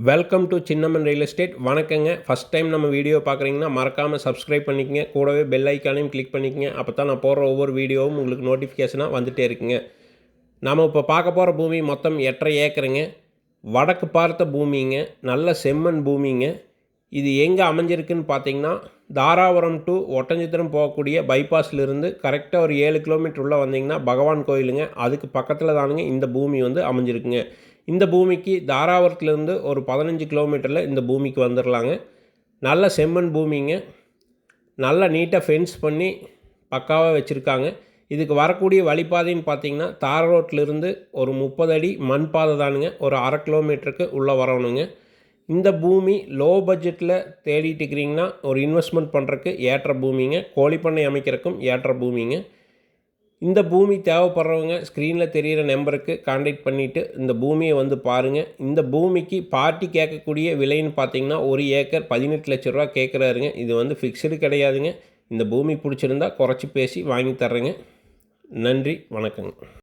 Welcome to cinnamon real estate. வணக்கங்க. First time நம்ம video பார்க்குறீங்கன்னா மறக்காமல் சப்ஸ்கிரைப் பண்ணிக்கங்க. கூடவே பெல் ஐக்கானையும் கிளிக் பண்ணிக்கங்க. அப்போ தான் நான் போடுற ஒவ்வொரு வீடியோவும் உங்களுக்கு நோட்டிஃபிகேஷனாக வந்துகிட்டே இருக்குங்க. நாம் இப்போ பார்க்க போகிற பூமி மொத்தம் 8.5 ஏக்கருங்க. வடக்கு பார்த்த பூமிங்க. நல்ல செம்மண் பூமிங்க. இது எங்கே அமைஞ்சிருக்குன்னு பார்த்தீங்கன்னா, தாராபுரம் டு ஒட்டஞ்சத்திரம் போகக்கூடிய பைபாஸ்லேருந்து கரெக்டாக ஒரு 7 கிலோமீட்டர் உள்ளே வந்தீங்கன்னா பகவான் கோயிலுங்க. அதுக்கு பக்கத்தில் தானுங்க இந்த பூமி அமைஞ்சிருக்குங்க. இந்த பூமிக்கு தாராபுரத்துலேருந்து ஒரு 15 கிலோமீட்டரில் இந்த பூமிக்கு வந்துடலாங்க. நல்ல செம்மண் பூமிங்க. நல்லா நீட்டாக ஃபென்ஸ் பண்ணி பக்காவாக வச்சுருக்காங்க. இதுக்கு வரக்கூடிய வழிபாதைன்னு பார்த்தீங்கன்னா, தார் ரோட்லேருந்து ஒரு 30 அடி மண் பாதை தானுங்க. ஒரு 1/2 கிலோமீட்டருக்கு உள்ளே வரணுங்க. இந்த பூமி லோ பட்ஜெட்டில் தேடிட்டு இருக்கிறீங்கன்னா ஒரு இன்வெஸ்ட்மெண்ட் பண்ணுறதுக்கு ஏற்ற பூமிங்க. கோழிப்பண்ணை அமைக்கிறதுக்கும் ஏற்ற பூமிங்க. இந்த பூமி தேவைப்படுறவங்க ஸ்க்ரீனில் தெரிகிற நம்பருக்கு கான்டாக்ட் பண்ணிவிட்டு இந்த பூமியை பாருங்கள். இந்த பூமிக்கு பார்ட்டி கேட்கக்கூடிய விலைன்னு பார்த்தீங்கன்னா 1 ஏக்கர் 18 லட்ச ரூபா கேட்குறாருங்க. இது ஃபிக்ஸ்டு கிடையாதுங்க. இந்த பூமி பிடிச்சிருந்தா குறைச்சி பேசி வாங்கி தர்றேங்க. நன்றி, வணக்கங்க.